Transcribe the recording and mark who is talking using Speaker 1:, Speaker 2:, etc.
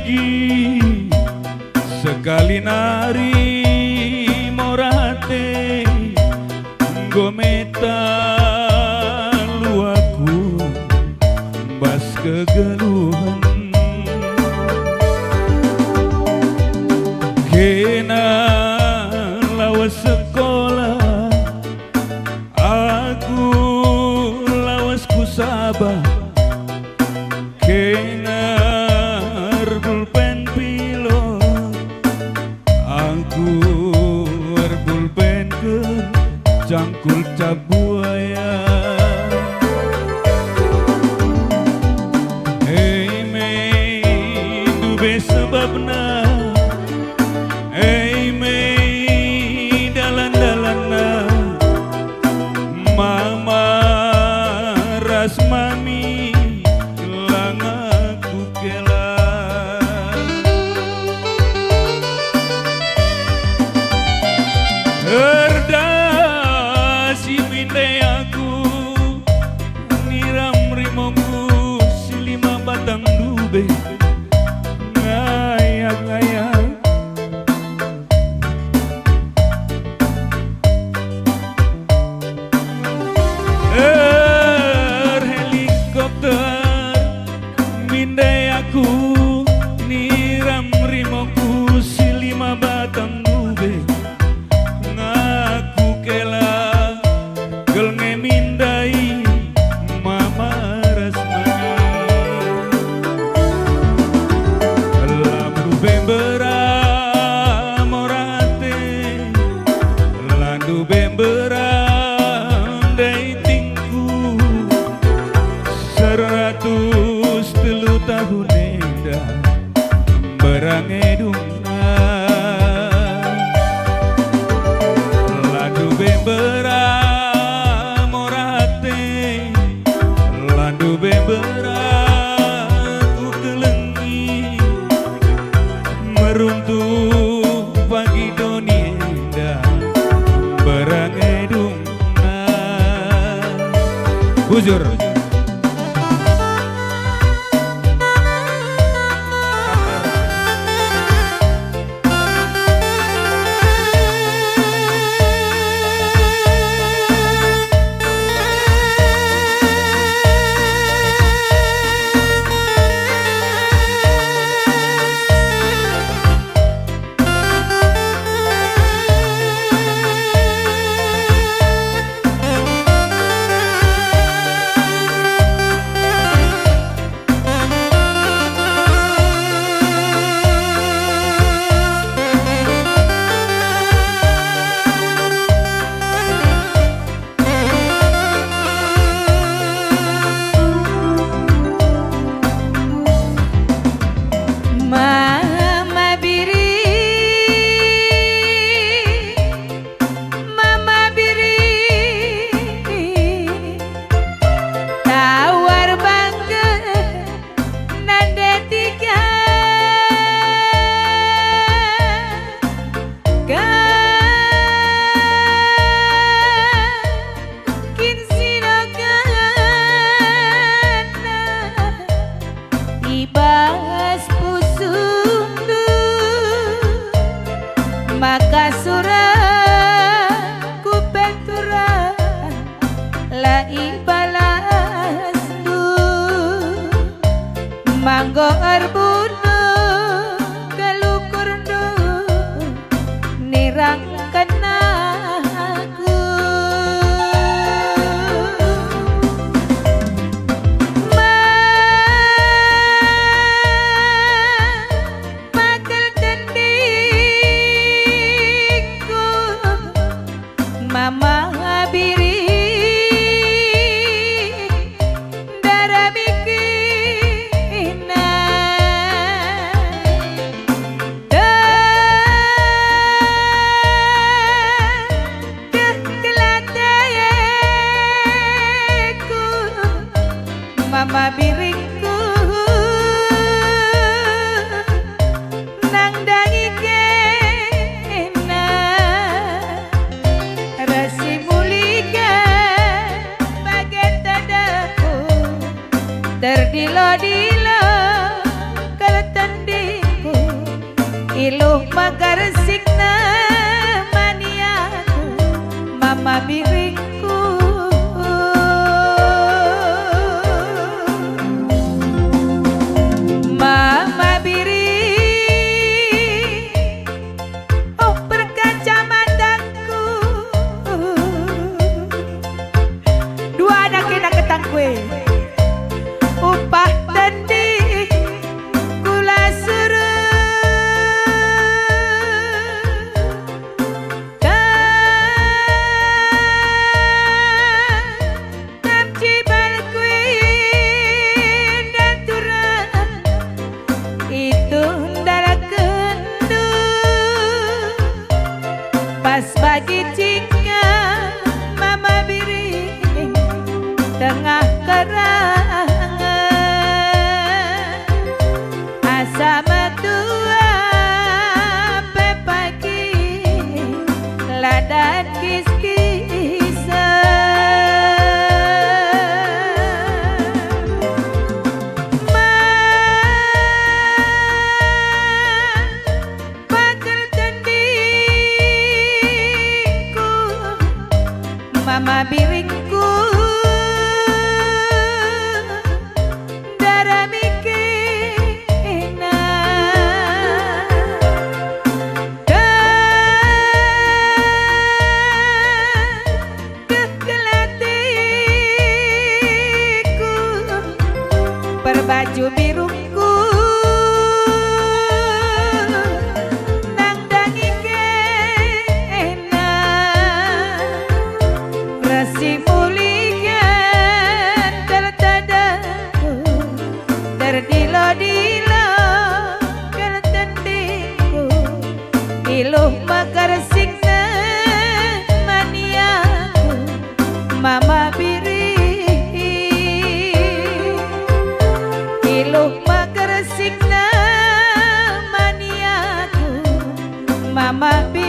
Speaker 1: gigi sekali nari morate gometa luaku bas kegeluhan kena lawas sekolah aku lawas ku sabar kena pulpen pilot aku pulpen ke cangkul cabuaya hey mei dube sebabna hey mei dalan-dalanna mama ras mami lang aku kela erdasi minde aku niram rimomu silima batang dube ngayang-ngayang helikopter minde aku niram rimoku silima batang dube ngaku kela gel ngemindai mama rasmani lambu bembera morate landu bembera datingku 103 tahun enda berangedungna landu bembera morate landu bembera ku kelengi meruntuh pagi doni enda berangedungna bujur ibas pusu
Speaker 2: iluh magaresikna maniaku mama biringku. Mama biring oh berkaca mataku dua anak kena ketang kue upah tadi kula pas bagi jika mama biring tengah kerangan asa metua pepagi ladat kis-kisan mama biringku darah mikena kekelatiku berbaju biruku si mulian tertadaku terdilo-dilo kertendiku iluh magaresikna maniaku mama biring iluh magaresikna maniaku mama biring.